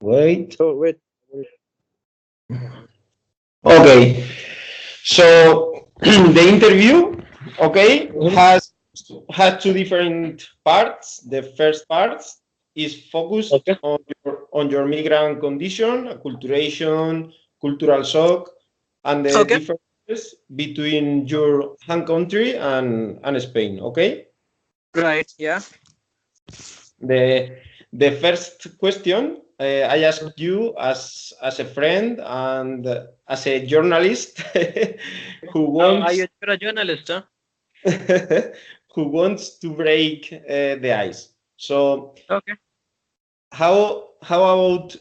Wait. So wait. Okay. So the interview, okay, Mhm. has two different parts. The first part is focused Okay. on your migrant condition, acculturation, cultural shock, and the Okay. differences between your home country and Spain. Okay. Right. Yeah. The the first question I ask you as a friend and as a journalist who Are wants you're a journalist, huh? who wants to break the ice. So Okay. how about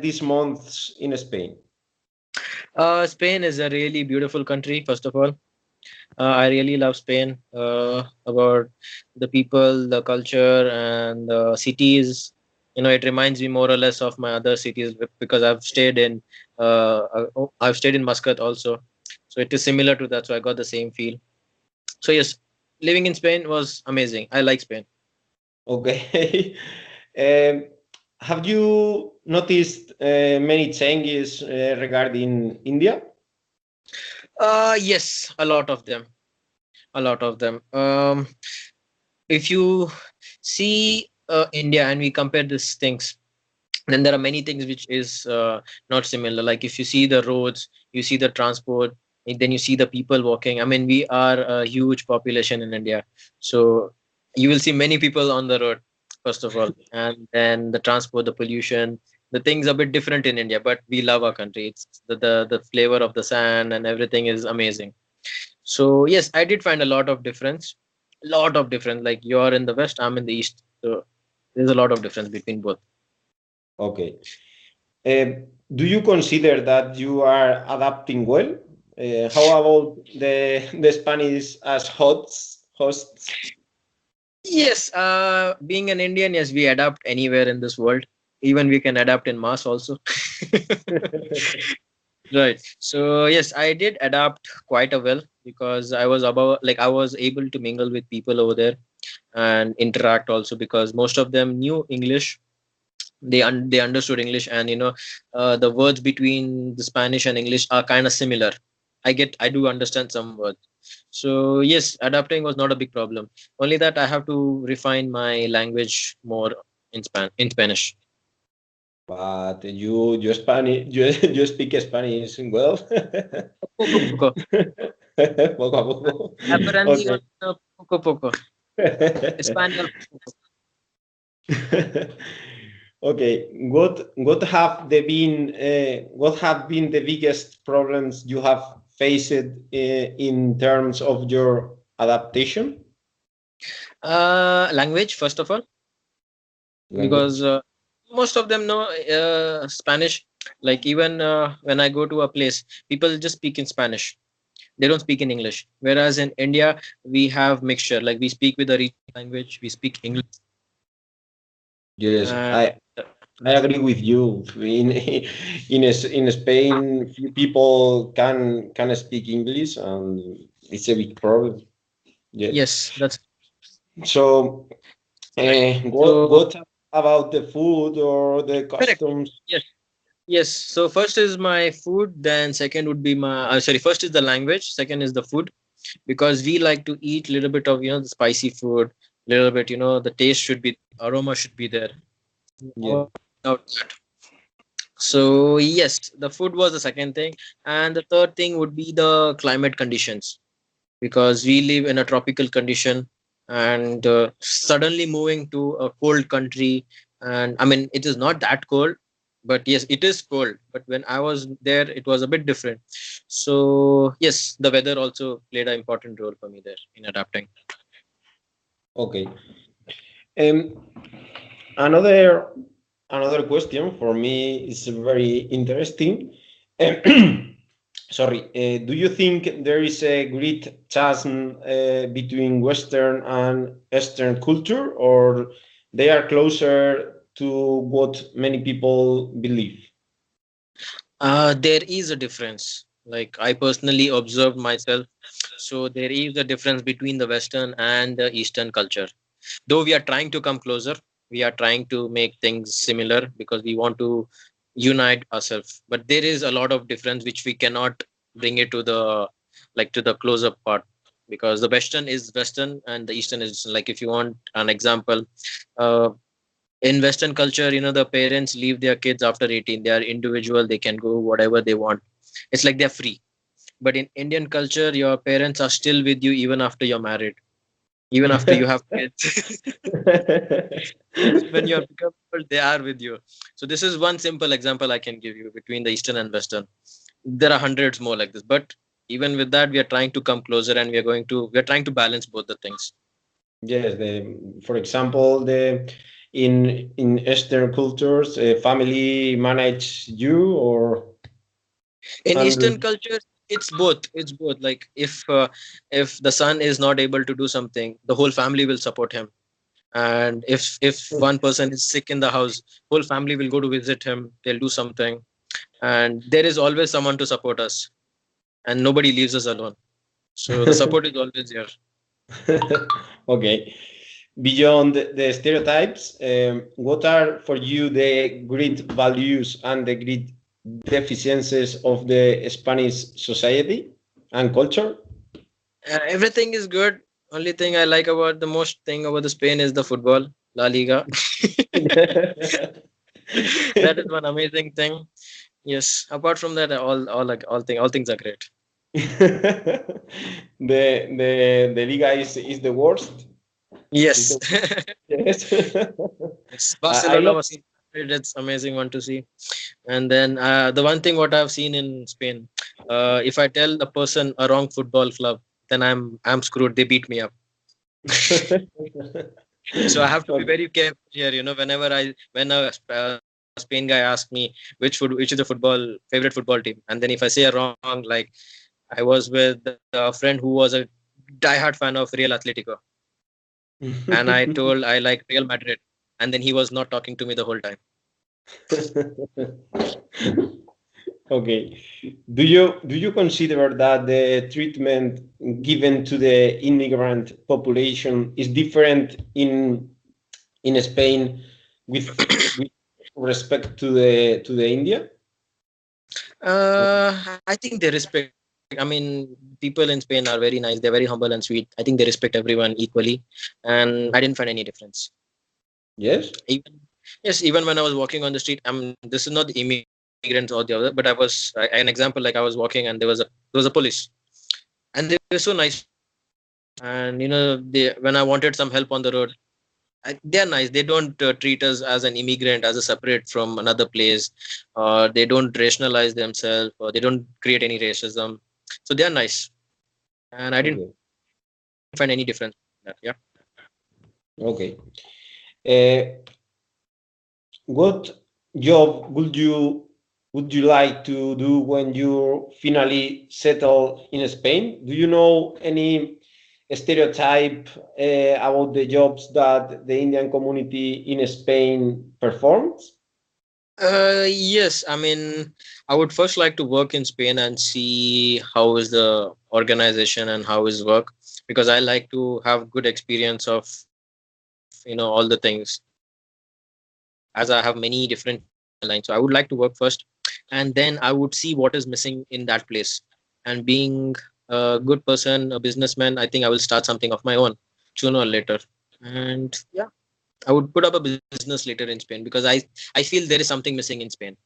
these months in Spain? Spain is a really beautiful country. First of all, I really love Spain. About the people, the culture, and the cities. It reminds me more or less of my other cities because I've stayed in Muscat also, so it is similar to that. So I got the same feel. So yes, living in Spain was amazing. I like Spain. Okay. um, have you noticed many changes regarding India? Yes, a lot of them. A lot of them. If you see India and we compare these things, then there are many things which is not similar. Like if you see the roads, you see the transport, and then you see the people walking. I mean, we are a huge population in India, so you will see many people on the road first of all, and then the transport, the pollution, the things are a bit different in India. But we love our country. It's the flavor of the sand and everything is amazing. So yes, I did find a lot of difference. Lot of difference. Like you're in the west, I'm in the east. So there's a lot of difference between both. Okay. Uh, do you consider that you are adapting well? How about the Spanish as hosts? Yes, being an Indian, yes, we adapt anywhere in this world. Even we can adapt in Mars also. Right. So yes, I did adapt quite a well because I was able to mingle with people over there and interact also because most of them knew English. They understood English, and the words between the Spanish and English are kind of similar. I do understand some words. So yes, adapting was not a big problem. Only that I have to refine my language more in Spanish. But you Spanish you speak Spanish well. Poco poco. Poco a poco. Apparently, Okay. poco poco. Espanol. Okay. What have been the biggest problems you have faced in terms of your adaptation Language first of all, because language? most of them know Spanish. Like even when I go to a place, people just speak in Spanish. They don't speak in English. Whereas in India, we have mixture. Like we speak with the regional language, we speak English. Yes, And I agree with you. In Spain, few people can speak English, and it's a big problem. Yeah. yes, that's So, right. So what about the food or the correct. customs? Yes, yes. So first is my food, then second would be my sorry. First is the language, second is the food, because we like to eat a little bit of the spicy food, little bit the taste should be, aroma should be there. Yeah. Without that. So yes, the food was the second thing, and the third thing would be the climate conditions because we live in a tropical condition, and suddenly moving to a cold country, and I mean it is not that cold, but yes, it is cold. But when I was there, it was a bit different. So yes, the weather also played an important role for me there in adapting. Okay. Um, another another question for me is very interesting. Sorry, do you think there is a great chasm between Western and Eastern culture, or they are closer to what many people believe? There is a difference. Like I personally observed myself, so there is a difference between the Western and the Eastern culture. Though we are trying to come closer, we are trying to make things similar because we want to unite ourselves. But there is a lot of difference which we cannot bring it to the to the close-up part, because the Western is Western and the Eastern is Eastern. Like if you want an example, uh, in Western culture, the parents leave their kids after 18. They are individual. They can go whatever they want. It's like they're free. But in Indian culture, your parents are still with you even after you're married, even after you have kids. Even when you're become old, they are with you. So this is one simple example I can give you between the Eastern and Western. There are hundreds more like this, but even with that, we are trying to come closer, and we are trying to balance both the things. Yes, for example, in Eastern cultures, family manage you or In Eastern and culture, it's both like if the son is not able to do something, the whole family will support him. And if one person is sick in the house, whole family will go to visit him. They'll do something, and there is always someone to support us, and nobody leaves us alone. So the support is always there. okay. Beyond the stereotypes, what are for you the great values and the great deficiencies of the Spanish society and culture? Everything is good. Only thing I like about the most thing about the Spain is the football, La Liga. That is one amazing thing. Yes. Apart from that, all things are great. The Liga is the worst. Is Yes. the yes. Yes. I Barcelona love was it's amazing one to see. And then the one thing what I've seen in Spain, if I tell a person a wrong football club, then I'm screwed. They beat me up. So I have to be okay. very careful here. Whenever when a Spain guy asks me which is the favorite football team, and then if I say a wrong, like I was with a friend who was a diehard fan of Real Atletico, and I told I like Real Madrid, and then he was not talking to me the whole time. Okay. Do you consider that the treatment given to the immigrant population is different in Spain with respect to the India? I think they respect. I mean, people in Spain are very nice. They're very humble and sweet. I think they respect everyone equally, and I didn't find any difference. Yes. Even yes, even when I was walking on the street, this is not the immigrants or the other, but an example, like I was walking and there was a police, and they were so nice to me. And they when I wanted some help on the road, they're nice. They don't treat us as an immigrant, as a separate from another place. They don't rationalize themselves, or they don't create any racism. So they're nice, and I didn't Okay. find any difference. That, yeah. Okay. Uh, what job would you like to do when you finally settle in Spain? Do you know any stereotype about the jobs that the Indian community in Spain performs? Yes, I mean, I would first like to work in Spain and see how is the organization and how is work, because I like to have good experience of all the things, as I have many different fields in my line. So I would like to work first, and then I would see what is missing in that place. And being a good person, a businessman, I think I will start something of my own sooner or later. And yeah, I would put up a business later in Spain, because I feel there is something missing in Spain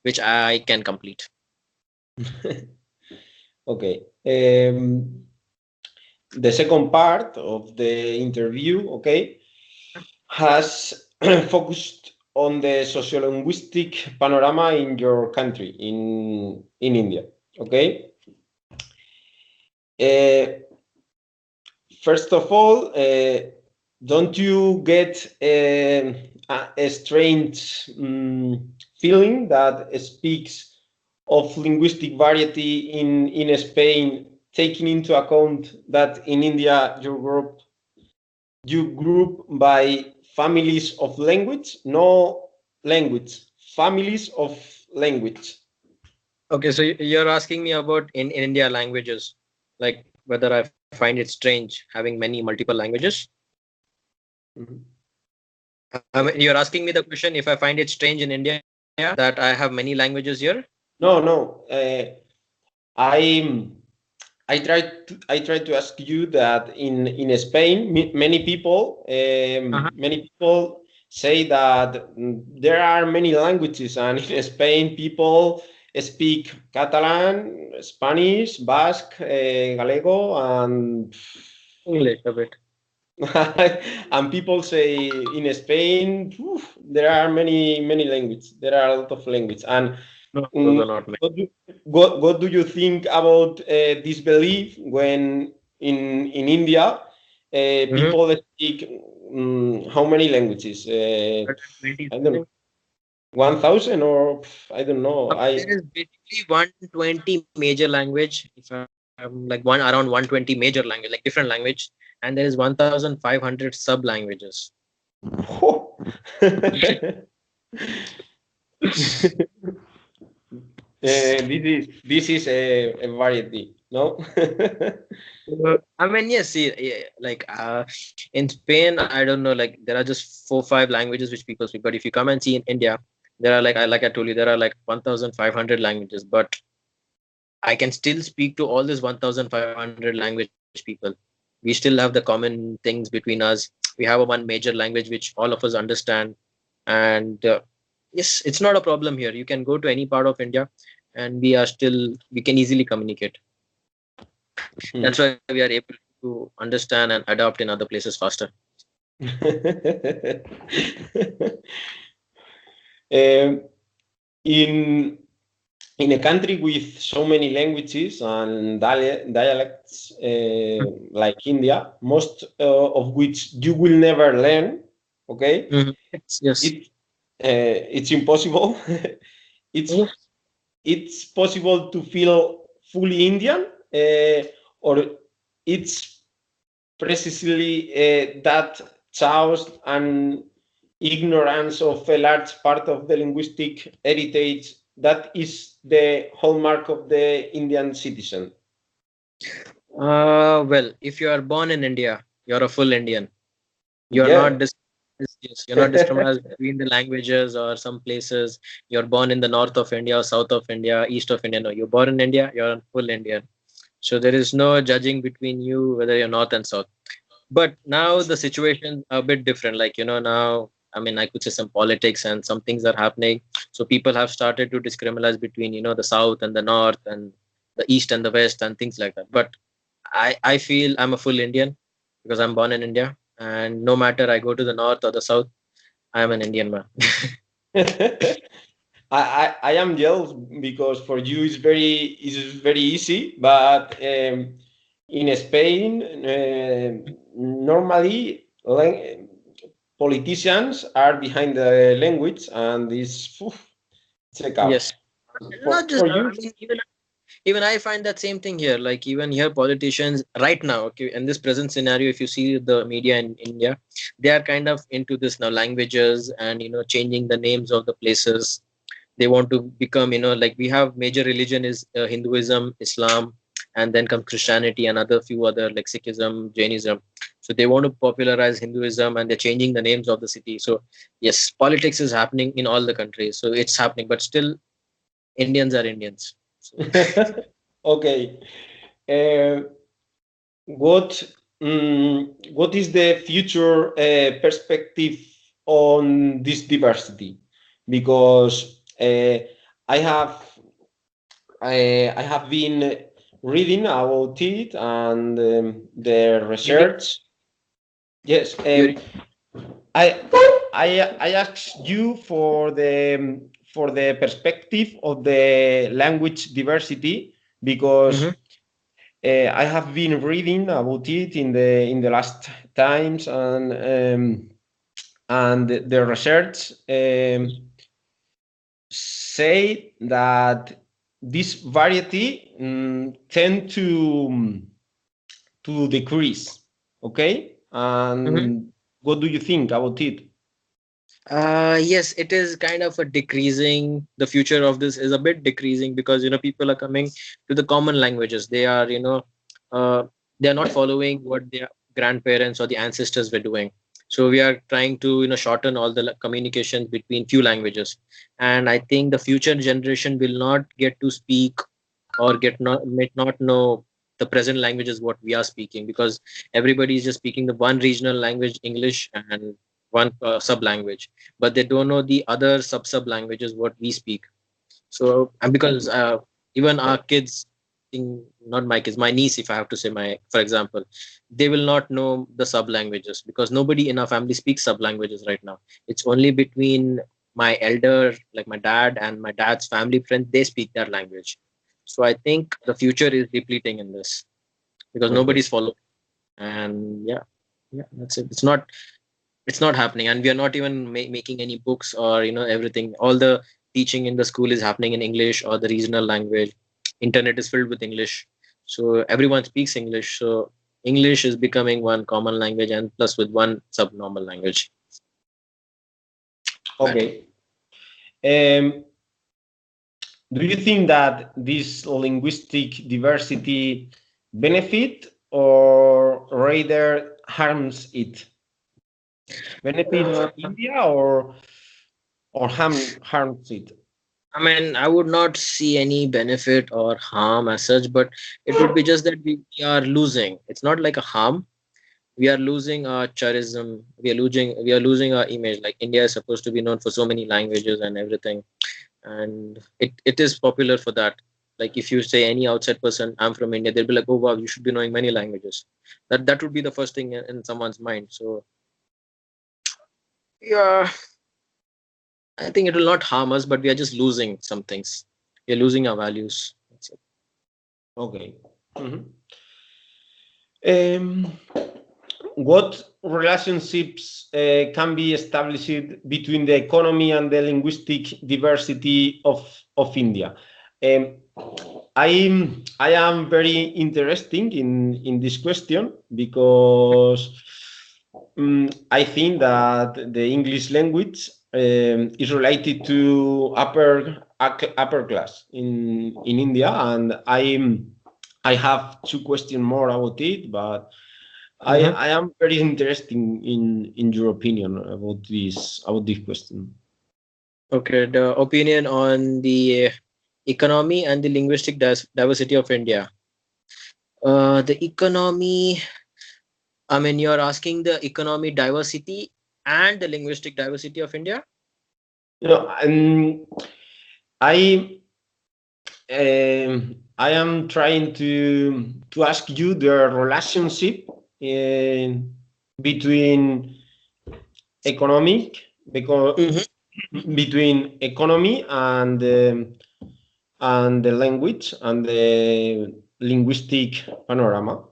which I can complete. Okay. The second part of the interview, okay, has focused on the sociolinguistic panorama in your country, in India. Okay. Uh, First of all, don't you get a strange feeling that speaks of linguistic variety in Spain, taking into account that in India you group by families of language, no language, families of language. Okay, so you're asking me about in India languages, like whether I find it strange having many multiple languages. Mhm. I mean, you're asking me the question if I find it strange in India that I have many languages here. No, no. I I tried to ask you that in Spain, many people Uh-huh. say that there are many languages, and in Spain, people speak Catalan, Spanish, Basque, Gallego, and English a bit. and people say in Spain, there are many languages. There are a lot of language. And No, those mm, are not many. what do you think about this belief when in India Mm-hmm. people speak how many languages? 120 I don't know, something. 1,000 or I don't know. There is basically 120 major language. If I'm like one around 120 major language, like different language, and there is 1,500 sub languages. This is a variety, no? I mean, yes, see, like in Spain, I don't know, like there are just 4 5 languages which people speak. But if you come and see in India, there are like I told you, there are like 1,500 languages. But I can still speak to all these 1,500 language people. We still have the common things between us. We have a one major language which all of us understand, and yes, it's not a problem here. You can go to any part of India, and we can easily communicate. That's why we are able to understand and adapt in other places faster. Um, in in a country with so many languages and dialects like India, most of which you will never learn, okay? Mhm. Yes. It it's impossible. it's Yes. it's possible to feel fully Indian, or it's precisely that chaos and ignorance of a large part of the linguistic heritage that is the hallmark of the Indian citizen. Well, if you are born in India, you're a full Indian. You're Yeah. not yes, you're not discriminated between the languages or some places. You're born in the north of India or south of India, east of India. No, you're born in India, you're a full Indian. So there is no judging between you whether you're north and south. But now the situation a bit different. Like, now, I mean, I could say some politics and some things are happening. So people have started to discriminate between, the south and the north and the east and the west and things like that. But I feel I'm a full Indian because I'm born in India. And no matter I go to the north or the south, I am an Indian man. I am jealous because for you it's very easy, but in Spain normally politicians are behind the language, and it's a Yes. chaos. Not just, For you, I mean, even I find that same thing here. Like even here, politicians right now, okay, in this present scenario, if you see the media in India, they are kind of into this now languages and changing the names of the places. They want to become, like we have major religion is Hinduism, Islam, and then come Christianity and other few other like Sikhism, Jainism. So they want to popularize Hinduism and they're changing the names of the city. So yes, politics is happening in all the countries. So it's happening, but still Indians are Indians. So okay. Uh, what what is the future perspective on this diversity? Because I have I have been reading about it and the reading, research. Yes, you're I I asked you for the perspective of the language diversity because Mhm. I have been reading about it in the last times, and the research say that this variety tend to decrease. Okay, Mhm. and what do you think about it? Yes, it is kind of a decreasing. The future of this is a bit decreasing because people are coming to the common languages. They are uh, they are not following what their grandparents or the ancestors were doing. So we are trying to shorten all the communications between few languages. And I think the future generation will not get to speak or get not might not know the present languages what we are speaking, because everybody is just speaking the one regional language, English, and one sub language, but they don't know the other sub languages what we speak. So, and because even our kids, not my kids, my niece, if I have to say, my for example, they will not know the sub languages because nobody in our family speaks sub languages right now. It's only between my elder, like my dad and my dad's family friends, they speak that language. So I think the future is depleting in this because Okay. nobody's following. And yeah, yeah, that's it. It's not happening, and we are not even making any books or everything. All the teaching in the school is happening in English or the regional language. Internet is filled with English, so everyone speaks English. So English is becoming one common language, and plus with one subnormal language. Bad. Okay. Um, do you think that this linguistic diversity benefit or rather harms it? Benefits uh, India or harms it? I mean, I would not see any benefit or harm as such, but it would be just that we are losing. It's not like a harm. We are losing our charism. We are losing our image. Like India is supposed to be known for so many languages and everything, and it is popular for that. Like if you say any outside person, I'm from India, they'll be like, oh wow, you should be knowing many languages. That would be the first thing in someone's mind. So yeah, I think it will not harm us, but we are just losing some things. We are losing our values. That's it. Okay. Mhm. Um, what relationships can be established between the economy and the linguistic diversity of India? Um, I am very interested in this question because I think that the English language is related to upper class in India, and I have two questions more about it, but Mhm. I am very interested in your opinion about this question. Okay, the opinion on the economy and the linguistic diversity of India. The economy, I mean, you're asking the economy diversity and the linguistic diversity of India? You know, I I am trying to ask you the relationship between economic because Mhm. between economy and the language and the linguistic panorama.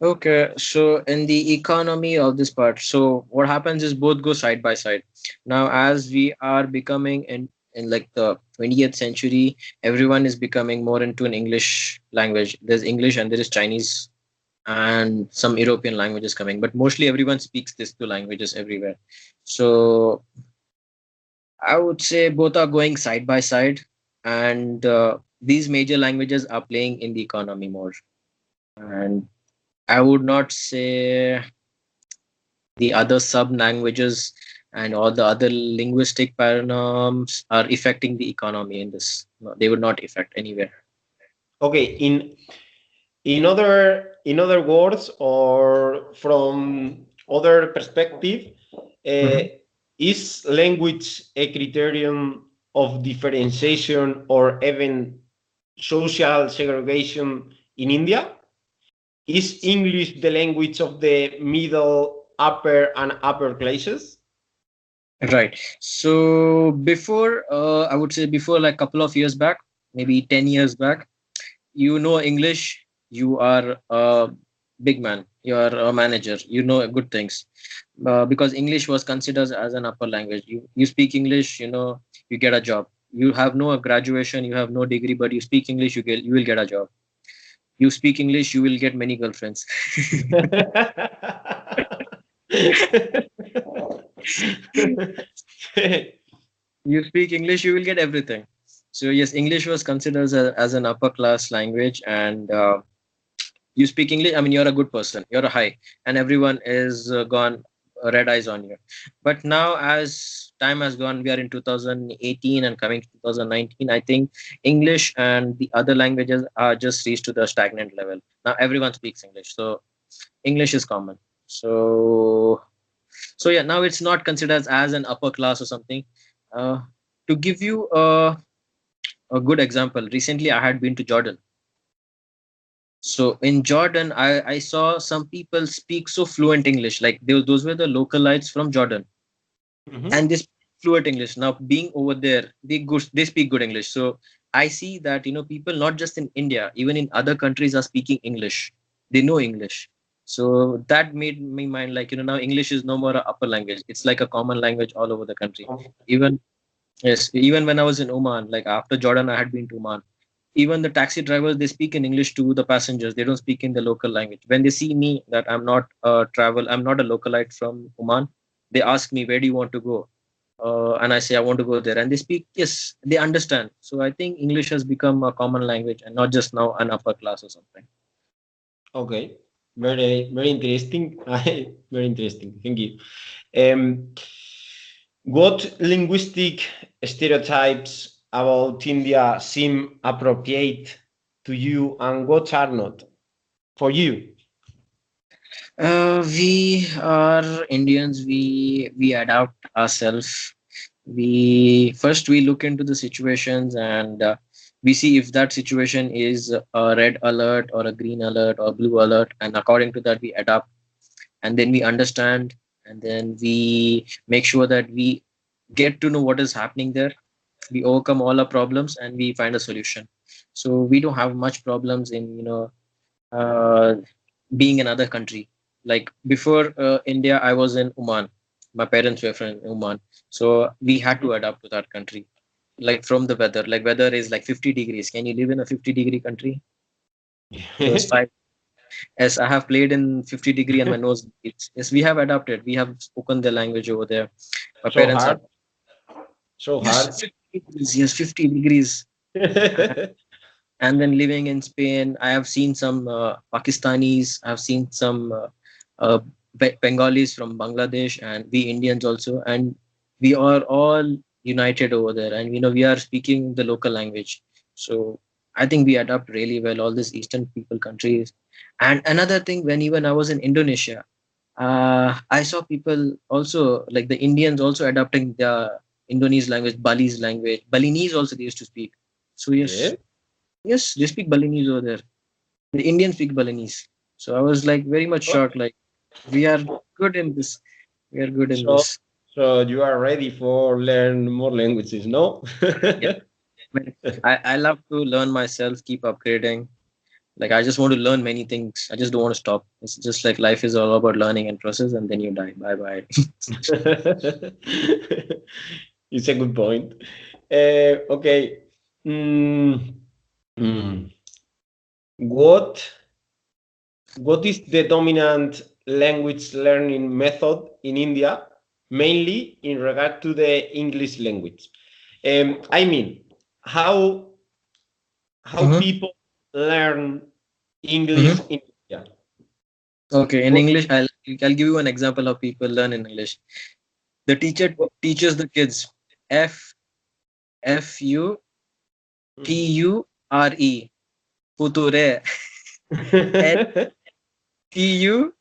Okay, so in the economy of this part, so what happens is both go side by side. Now, as we are becoming in like the 20th century, everyone is becoming more into an English language. There's English and there is Chinese and some European languages coming, but mostly everyone speaks these two languages everywhere. So I would say both are going side by side, and these major languages are playing in the economy more. And I would not say the other sub languages and all the other linguistic paradigms are affecting the economy in this. No, they would not affect anywhere. Okay, in other words or from other perspective, uh, Mhm. is language a criterion of differentiation or even social segregation in India? Is English the language of the middle, upper classes? Right. So before, I would say before like couple of years back, maybe 10 years back, you know English, you are a big man, you are a manager, you know good things. Because English was considered as an upper language. You speak English, you get a job. You have no graduation, you have no degree, but you speak English, you will get a job. You speak English, you will get many girlfriends. You speak English, you will get everything. So yes, English was considered as an upper class language, and you speak English, I mean, you're a good person, you're a high, and everyone is gone. red eyes on you. But now, as time has gone, we are in 2018 and coming to 2019. I think English and the other languages are just reached to the stagnant level. Now everyone speaks English, so English is common. So yeah, now it's not considered as an upper class or something. Uh, to give you a good example, recently I had been to Jordan. So in Jordan, I saw some people speak so fluent English, like those were the localites from Jordan, Mhm. and they speak fluent English. Now being over there, they speak good English. So I see that people not just in India, even in other countries are speaking English. They know English. So that made me mind like now English is no more a upper language. It's like a common language all over the country. Even yes, even when I was in Oman, like after Jordan, I had been to Oman. Even the taxi drivers, they speak in English to the passengers. They don't speak in the local language. When they see me that I'm not a localite from Oman, they ask me, where do you want to go? And I say, I want to go there. And they speak, yes, they understand. So I think English has become a common language and not just now an upper class or something. Okay, very very interesting. Very interesting. Thank you. What linguistic stereotypes about India seem appropriate to you, and what are not for you? We are Indians. We adapt ourselves. We look into the situations and we see if that situation is a red alert or a green alert or blue alert, and according to that we adapt, and then we understand, and then we make sure that we get to know what is happening there. We overcome all our problems and we find a solution. So we don't have much problems in uh, being another country. Like before India, I was in Oman. My parents were from Oman, so we had to adapt to that country. Like from the weather, like weather is like 50 degrees. Can you live in a 50-degree country? Those five. Yes, I have played in 50-degree and my nose bleeds. Yes, we have adapted. We have spoken the language over there. My So parents are hard, so yes, hard. 50 degrees. Yes, 50 degrees. And then living in Spain, I have seen some Pakistanis, I've seen some Bengalis from Bangladesh, and we Indians also, and we are all united over there, and we are speaking the local language. So I think we adapt really well all these Eastern people countries. And another thing, when even I was in Indonesia, I saw people also like the Indians also adapting the Indonesian language, Bali's language, Balinese also they used to speak. So Yeah. yes, yes, they speak Balinese over there. The Indians speak Balinese. So I was like very much shocked. Like we are good in this. We are good in So, this. so you are ready for learn more languages, no? Yeah. I love to learn myself, keep upgrading. Like I just want to learn many things. I just don't want to stop. It's just like life is all about learning and process, and then you die. Bye bye. It's a good point. Okay. Mm, mm. What what is the dominant language learning method in India, mainly in regard to the English language? I mean, how how Mm-hmm. people learn English Mm-hmm. in India? Okay, in What? English, I'll give you an example of people learn in English. The teacher teaches the kids F F Ture, future. Ture,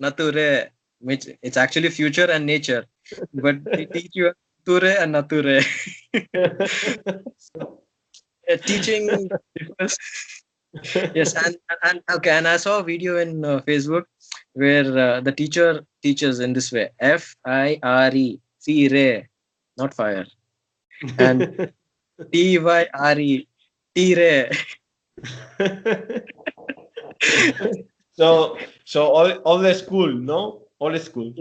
nature, which it's actually future and nature, but they teach you ture and nature. Teaching differs. Yes, and okay, and I saw a video in Facebook where the teacher teaches in this way: Fire, fire, not fire, and Tyre, tire. So all the school, no? All the school.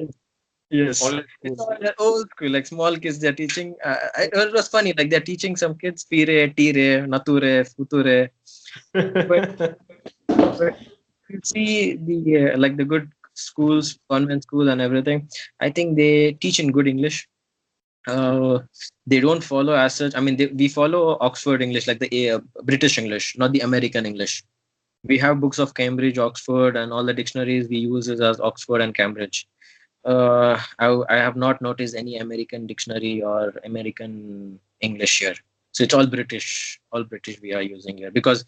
All Yes, the it's school. all old school, like small kids. They're teaching. It was funny, like they're teaching some kids pire, tire, nature, future. But but you see the like the good schools, convent school, and everything. I think they teach in good English. Uh, they don't follow as such. I mean, we follow Oxford English, like the British English, not the American English. We have books of Cambridge, Oxford, and all the dictionaries we use is as Oxford and Cambridge. I have not noticed any American dictionary or American English here. So it's all British we are using here because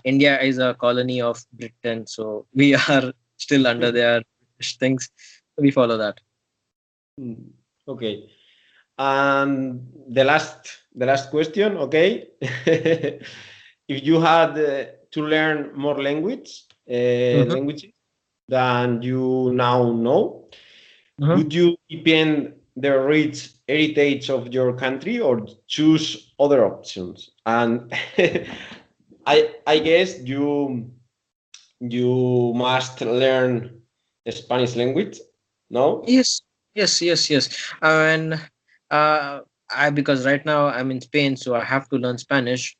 India is a colony of Britain, so we are still under their British things. We follow that. Mm, okay. And the last question, okay. If you had to learn more Hmm. languages than you now know, Hmm. would you depend the rich heritage of your country or choose other options? And I guess you must learn the Spanish language, no? Yes, yes. And I because right now I'm in Spain, so I have to learn Spanish.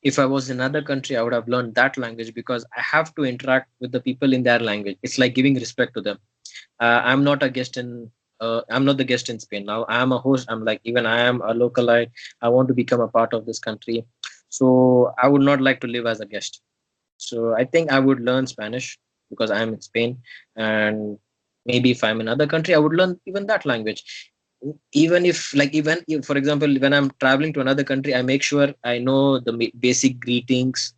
If I was in another country, I would have learned that language because I have to interact with the people in their language. It's like giving respect to them. I'm not a guest in. I'm not the guest in Spain now. I am a host. I'm like even I am a localite. I want to become a part of this country, so I would not like to live as a guest. So I think I would learn Spanish because I am in Spain, and maybe if I'm in another country, I would learn even that language. Even if, like, even if, for example, when I'm traveling to another country, I make sure I know the basic greetings,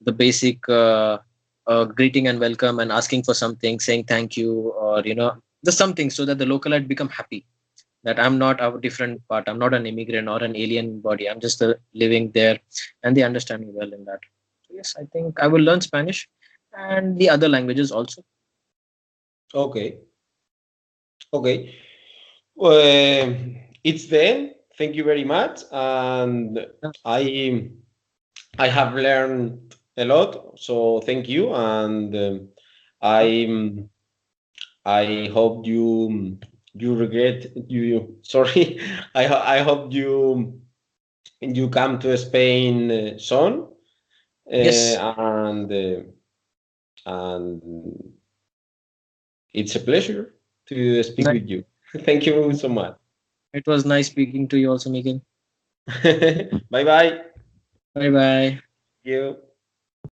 the basic greeting and welcome, and asking for something, saying thank you, or just something, so that the localite become happy that I'm not a different part. I'm not an immigrant or an alien body. I'm just living there, and they understand me well in that. So yes, I think I will learn Spanish and the other languages also. Okay, okay. It's then. Thank you very much, and Yeah. I I have learned a lot. So thank you, and I I hope you regret you. Sorry, I hope you come to Spain soon, Yes, and it's a pleasure to speak nice. with you. Thank you so much. It was nice speaking to you also, Miguel. Bye bye. Bye bye. You.